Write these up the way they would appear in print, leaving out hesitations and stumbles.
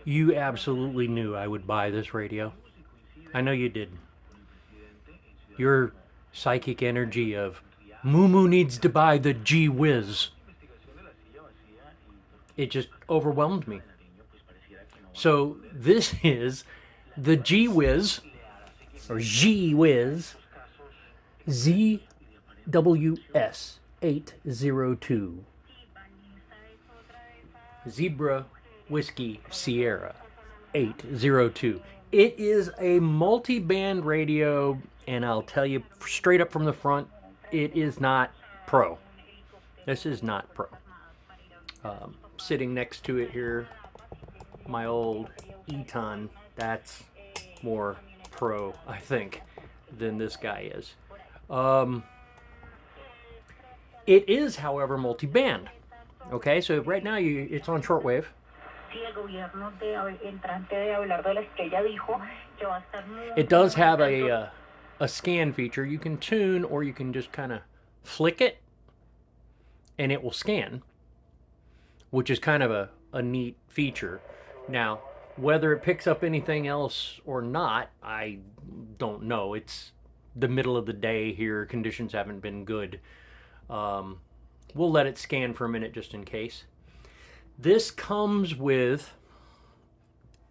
You absolutely knew I would buy this radio. I know you did. Your psychic energy of Moo needs to buy the geewiz. It just overwhelmed me. So this is the geewiz, or geewiz, ZWS-802. Zebra Whiskey Sierra 802. It is a multi-band radio, and I'll tell you straight up from the front, it is not pro. This is not pro. Sitting next to it here, my old Eton, that's more pro, I think, than this guy is. It is, however, multi-band. Okay, so right now it's on shortwave. It does have a scan feature. You can tune, or you can just kind of flick it, and it will scan, which is kind of a neat feature. Now, whether it picks up anything else or not, I don't know. It's the middle of the day here. Conditions haven't been good. We'll let it scan for a minute just in case. This comes with,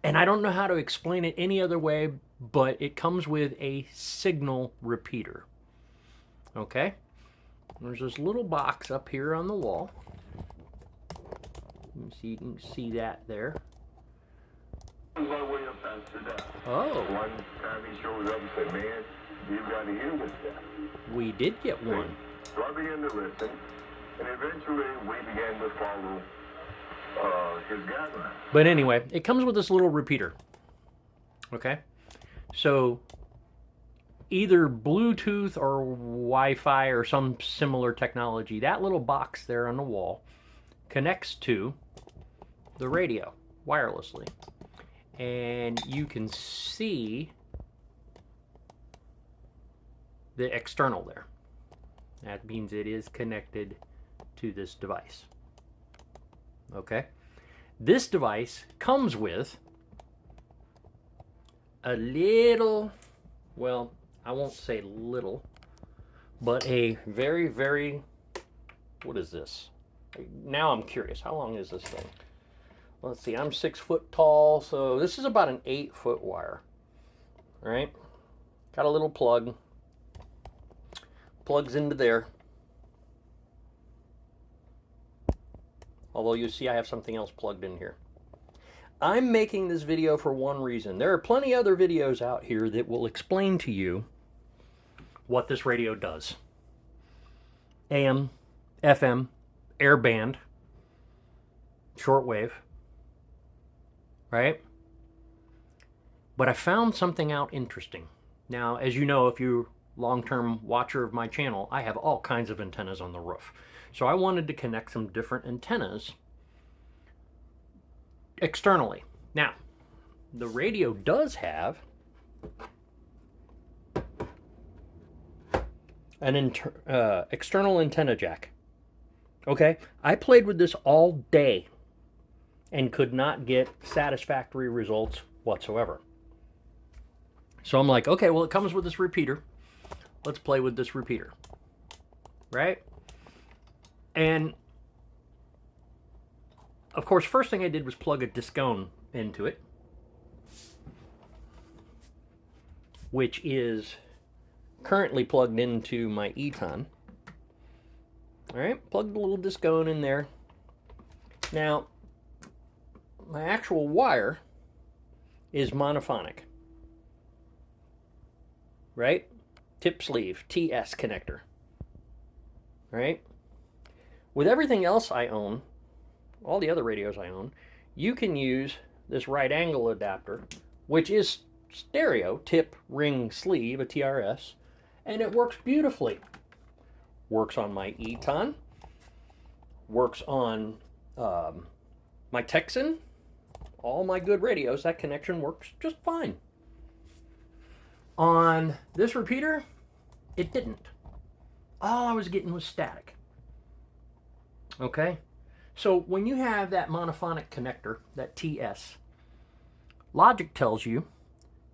and I don't know how to explain it any other way, but it comes with a signal repeater. Okay? There's this little box up here on the wall. You can see that there. Oh. One time he shows up and said, man, you've got to hear this stuff. We did get one. So I began to listen, and eventually we began to follow his guidelines. But anyway, it comes with this little repeater. Okay? So either Bluetooth or Wi-Fi or some similar technology, that little box there on the wall connects to the radio wirelessly. And you can see the external there. That means it is connected to this device. Okay? This device comes with a little, well, I won't say little, but a very, very, what is this? Now I'm curious. How long is this thing? Let's see. I'm 6 foot tall, so this is about an 8-foot wire. All right? Got a little plug. Plugs into there. Although you see I have something else plugged in here. I'm making this video for one reason. There are plenty other videos out here that will explain to you what this radio does. AM, FM, airband, shortwave, right? But I found something out interesting. Now, as you know, if you're a long-term watcher of my channel, I have all kinds of antennas on the roof. So I wanted to connect some different antennas externally. Now, the radio does have an external antenna jack. Okay, I played with this all day and could not get satisfactory results whatsoever. So I'm like, okay, well, it comes with this repeater. Let's play with this repeater. Right? And of course, first thing I did was plug a discone into it, which is currently plugged into my Eton. All right, plugged a little discone in there. Now, my actual wire is monophonic, right? Tip sleeve, TS connector, right? With everything else I own, all the other radios I own, you can use this right angle adapter, which is stereo, tip, ring, sleeve, a TRS, and it works beautifully. Works on my Eton, works on my Texan, all my good radios. That connection works just fine. On this repeater, it didn't. All I was getting was static. Okay? So when you have that monophonic connector, that TS, Logic tells you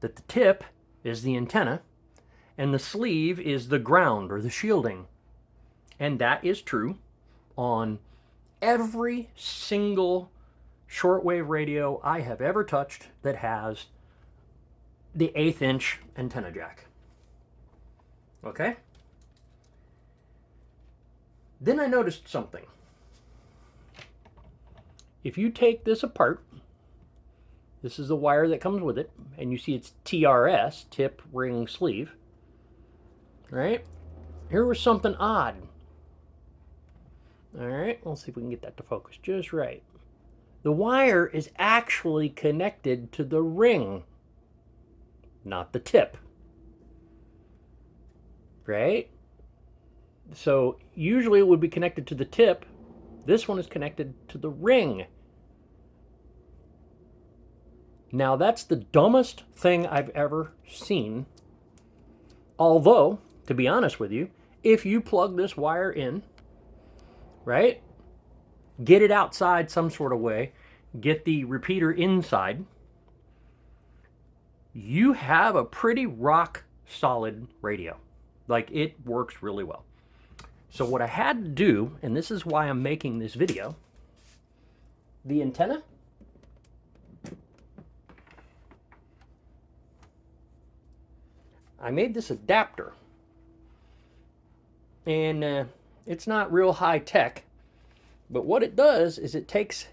that the tip is the antenna and the sleeve is the ground or the shielding. And that is true on every single shortwave radio I have ever touched that has the 1/8 inch antenna jack. Okay? Then I noticed something. If you take this apart, this is the wire that comes with it, and you see it's TRS, tip, ring, sleeve, right? Here was something odd. All right, let's see if we can get that to focus just right. The wire is actually connected to the ring, not the tip, right? So usually it would be connected to the tip. This one is connected to the ring. Now that's the dumbest thing I've ever seen. Although, to be honest with you, if you plug this wire in, right, get it outside some sort of way, get the repeater inside, you have a pretty rock solid radio. Like, it works really well. So what I had to do, and this is why I'm making this video, the antenna, I made this adapter, and it's not real high tech, but what it does is it takes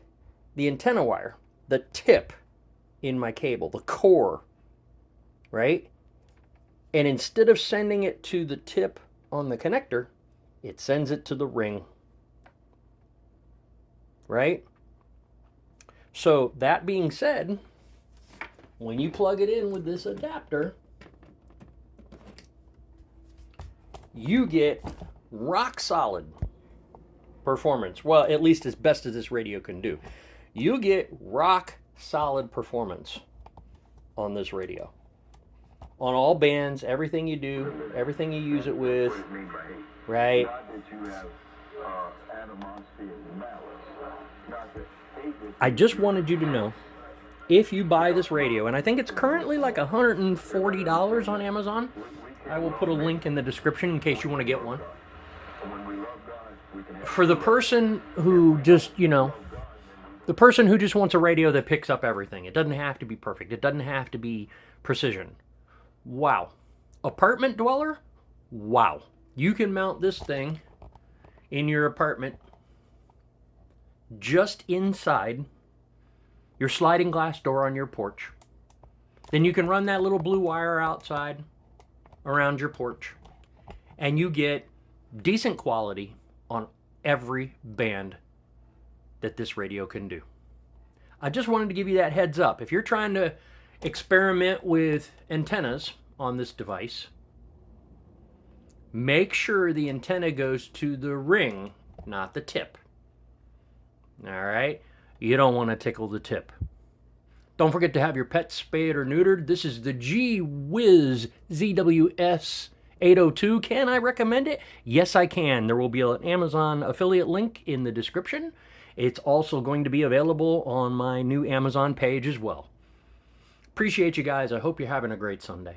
the antenna wire, the tip in my cable, the core, right? And instead of sending it to the tip on the connector, it sends it to the ring, right? So that being said, when you plug it in with this adapter, you get rock solid performance. Well, at least as best as this radio can do. You get rock solid performance on this radio. On all bands, everything you do, everything you use it with, right? I just wanted you to know, if you buy this radio, and I think it's currently like $140 on Amazon, I will put a link in the description in case you want to get one. For the person who just, the person who just wants a radio that picks up everything. It doesn't have to be perfect. It doesn't have to be precision. Wow. Apartment dweller? Wow. You can mount this thing in your apartment just inside your sliding glass door on your porch. Then you can run that little blue wire outside around your porch, and you get decent quality on every band that this radio can do. I just wanted to give you that heads up. If you're trying to experiment with antennas on this device, make sure the antenna goes to the ring, not the tip. All right? You don't want to tickle the tip. Don't forget to have your pets spayed or neutered. This is the geewiz ZWS-802. Can I recommend it? Yes, I can. There will be an Amazon affiliate link in the description. It's also going to be available on my new Amazon page as well. Appreciate you guys. I hope you're having a great Sunday.